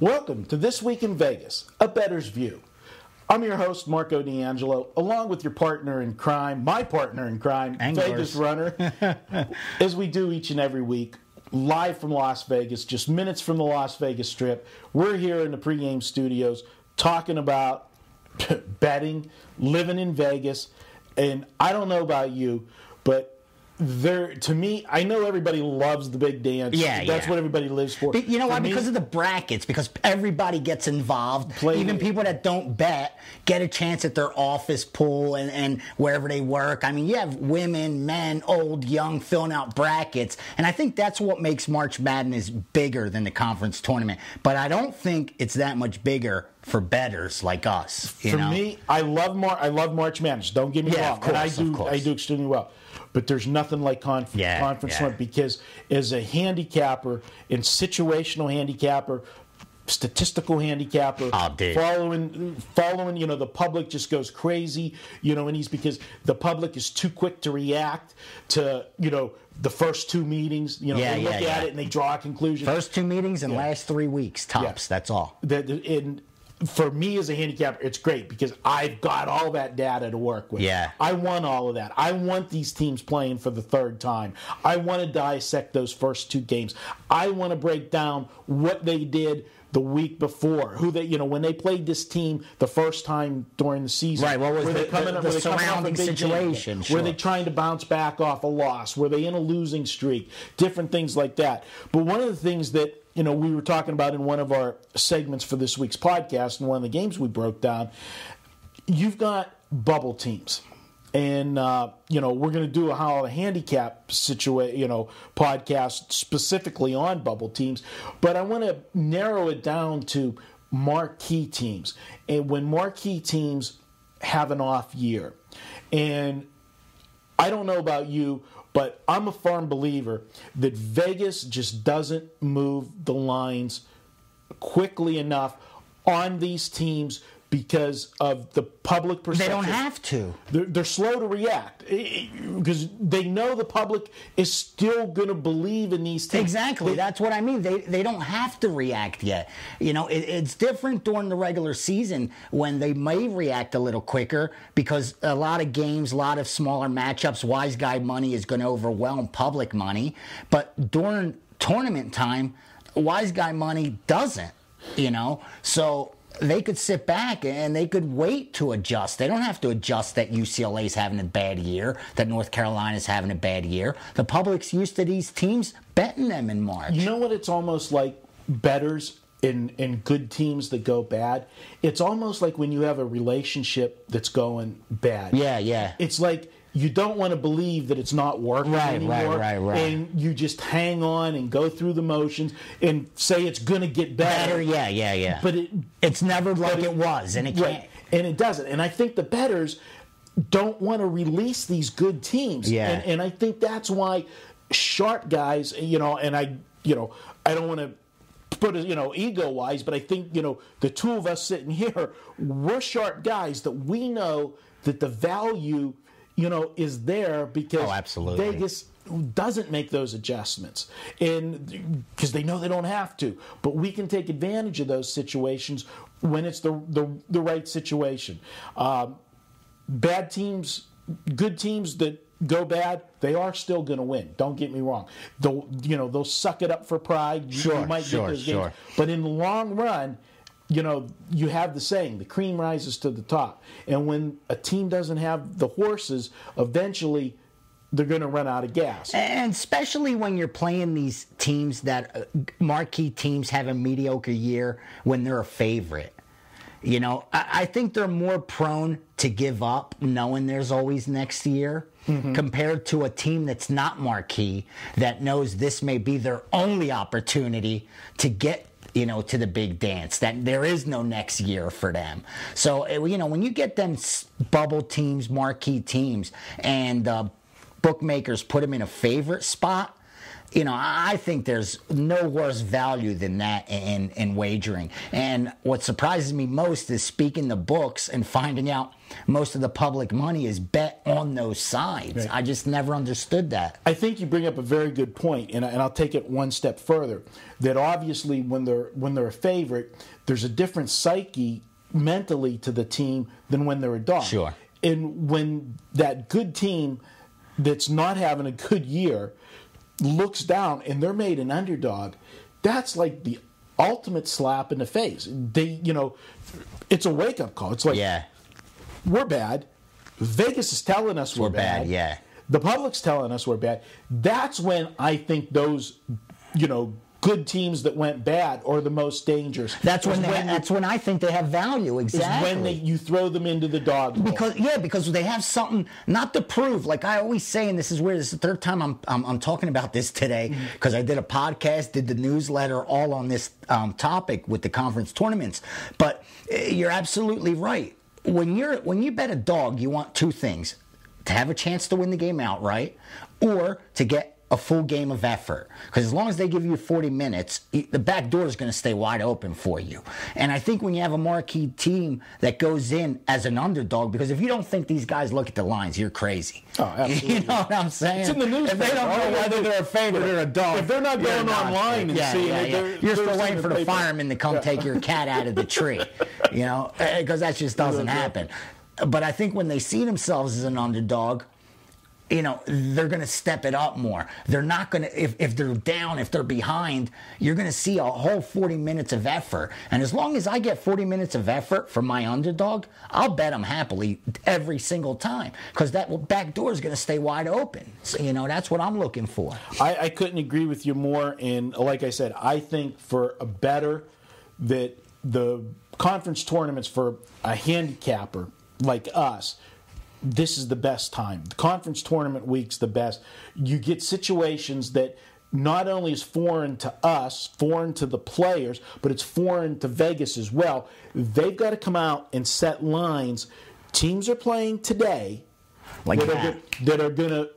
Welcome to This Week in Vegas, a Bettor's View. I'm your host, Marco D'Angelo, along with your partner in crime, my partner in crime, Vegas Runner, as we do each and every week, live from Las Vegas, just minutes from the Las Vegas Strip. We're here in the pregame studios talking about betting, living in Vegas, and I don't know about you, but to me, I know everybody loves the big dance. That's what everybody lives for. But you know why? Because of the brackets. Because everybody gets involved. Even people that don't bet get a chance at their office pool and wherever they work. I mean, you have women, men, old, young, filling out brackets. And I think that's what makes March Madness bigger than the conference tournament. But I don't think it's that much bigger for bettors like us. For me, I love March Madness. Don't get me wrong. Of course, I do extremely well. But there's nothing like conference tournament, because as a handicapper and situational handicapper, statistical handicapper, following, the public just goes crazy, and because the public is too quick to react to, the first two meetings, they look at it and they draw a conclusion. First two meetings and last 3 weeks, tops, that's all. For me as a handicapper, it's great because I've got all that data to work with. I want all of that. I want these teams playing for the third time. I want to dissect those first two games. I want to break down what they did the week before, when they played this team the first time during the season. Right, what was the surrounding situation? Were they trying to bounce back off a loss? Were they in a losing streak? Different things like that. But one of the things that we were talking about in one of our segments for this week's podcast, and one of the games we broke down, you've got bubble teams. And, we're going to do a handicap podcast specifically on bubble teams. But I want to narrow it down to marquee teams. And when marquee teams have an off year, and I don't know about you, but I'm a firm believer that Vegas just doesn't move the lines quickly enough on these teams because of the public perception. They don't have to. They're slow to react because they know the public is still going to believe in these teams. Exactly. That's what I mean. They don't have to react yet. It's different during the regular season when they may react a little quicker because a lot of games, a lot of smaller matchups, wise guy money is going to overwhelm public money. But during tournament time, wise guy money doesn't, So they could sit back and they could wait to adjust. They don't have to adjust that UCLA's having a bad year, that North Carolina's having a bad year. The public's used to these teams betting them in March. You know what it's almost like, bettors in good teams that go bad? It's almost like when you have a relationship that's going bad. Yeah. It's like you don't want to believe that it's not working anymore. Right. And you just hang on and go through the motions and say it's going to get better. Yeah. But it's never like it was, and it can't. Right. And it doesn't. And I think the bettors don't want to release these good teams. And I think that's why sharp guys, and I don't want to put it, ego-wise, but I think, the two of us sitting here, we're sharp guys that we know that the value is there because Vegas doesn't make those adjustments, and because they know they don't have to. But we can take advantage of those situations when it's the right situation. Bad teams, good teams that go bad, they are still going to win. Don't get me wrong. They'll suck it up for pride. You might get those games, but in the long run, you have the saying, the cream rises to the top. And when a team doesn't have the horses, eventually they're going to run out of gas. And especially when you're playing these teams that marquee teams have a mediocre year when they're a favorite. I think they're more prone to give up knowing there's always next year compared to a team that's not marquee that knows this may be their only opportunity to get to the big dance, that there is no next year for them. So, when you get them bubble teams, marquee teams, and bookmakers put them in a favorite spot, I think there's no worse value than that in wagering. And what surprises me most is speaking the books and finding out most of the public money is bet on those sides. Right. I just never understood that. I think you bring up a very good point, and I'll take it one step further. That obviously when they're a favorite, there's a different psyche mentally to the team than when they're a dog. Sure. And when that good team that's not having a good year looks down and they're made an underdog, that's like the ultimate slap in the face. It's a wake-up call. It's like, we're bad. Vegas is telling us we're bad. Yeah. The public's telling us we're bad. That's when I think those, good teams that went bad are the most dangerous. That's when I think they have value. Exactly. Is when you throw them into the dog bowl. Because they have something not to prove. Like I always say, and this is weird. This is the third time I'm talking about this today because I did a podcast, did the newsletter, all on this topic with the conference tournaments. But you're absolutely right. When you bet a dog, you want two things: to have a chance to win the game outright, or to get a full game of effort. Because as long as they give you 40 minutes, the back door is going to stay wide open for you. And I think when you have a marquee team that goes in as an underdog, because if you don't think these guys look at the lines, you're crazy. Oh, absolutely. You know what I'm saying? It's in the news. If they don't know whether they're a favorite or a dog. If they're not going online and seeing it, you're still waiting for the fireman to come take your cat out of the tree. Because that just doesn't happen. But I think when they see themselves as an underdog, they're going to step it up more. They're not going to, if they're down, if they're behind, you're going to see a whole 40 minutes of effort. And as long as I get 40 minutes of effort from my underdog, I'll bet them happily every single time because that back door is going to stay wide open. So, that's what I'm looking for. I couldn't agree with you more. And like I said, I think for a bettor that the conference tournaments for a handicapper like us, this is the best time. The conference tournament week's the best. You get situations that not only is foreign to us, foreign to the players, but it's foreign to Vegas as well. They've got to come out and set lines. Teams are playing today that are going to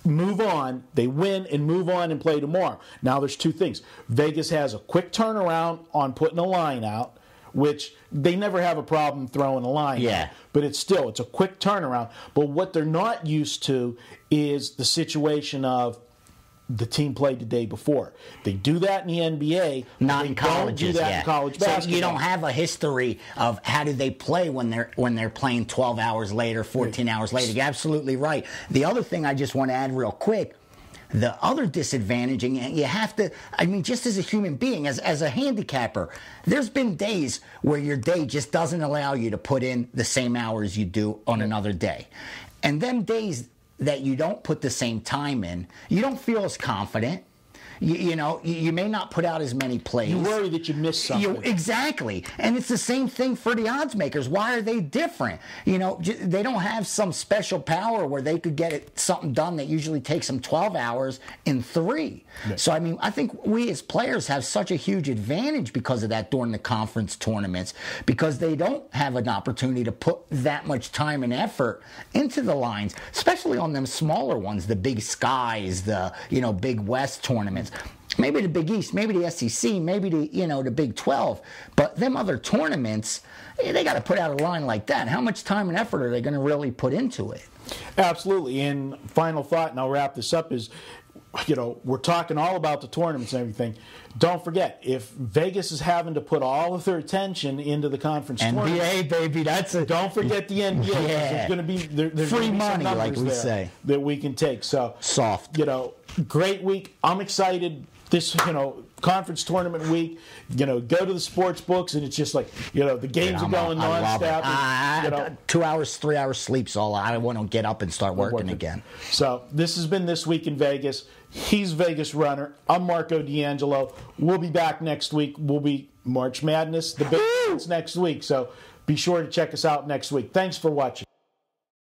move on. They win and move on and play tomorrow. Now there's two things. Vegas has a quick turnaround on putting a line out, which they never have a problem throwing a line out. But it's a quick turnaround. But what they're not used to is the situation of the team played the day before. They do that in the NBA. Not in colleges. Don't do that in college basketball. So you don't have a history of how do they play when they're playing 12 hours later, 14 hours later. You're absolutely right. The other thing I just want to add real quick, the other disadvantage, and you have to, just as a human being, as a handicapper, there's been days where your day just doesn't allow you to put in the same hours you do on another day. And them days that you don't put the same time in, you don't feel as confident. You may not put out as many plays. You worry that you missed something. Exactly. And it's the same thing for the odds makers. Why are they different? They don't have some special power where they could get something done that usually takes them 12 hours in 3. Yeah. So, I think we as players have such a huge advantage because of that during the conference tournaments, because they don't have an opportunity to put that much time and effort into the lines, especially on them smaller ones, the Big Skies, the Big West tournaments. Maybe the Big East, maybe the SEC, maybe the Big 12. But them other tournaments, they got to put out a line like that. How much time and effort are they going to really put into it? Absolutely. And final thought, and I'll wrap this up, is, we're talking all about the tournaments and everything. Don't forget, if Vegas is having to put all of their attention into the conference tournament, NBA, baby, that's it. Don't forget the NBA. Yeah. There's going to be there's free money, like we say, that we can take. So soft. Great week. I'm excited. This, conference tournament week, go to the sports books, and it's just like, the games are going nonstop. 2 hours, 3 hours sleep's all. I want to get up and start working again. So this has been This Week in Vegas. He's Vegas Runner. I'm Marco D'Angelo. We'll be back next week. We'll be March Madness, the big next week. So be sure to check us out next week. Thanks for watching.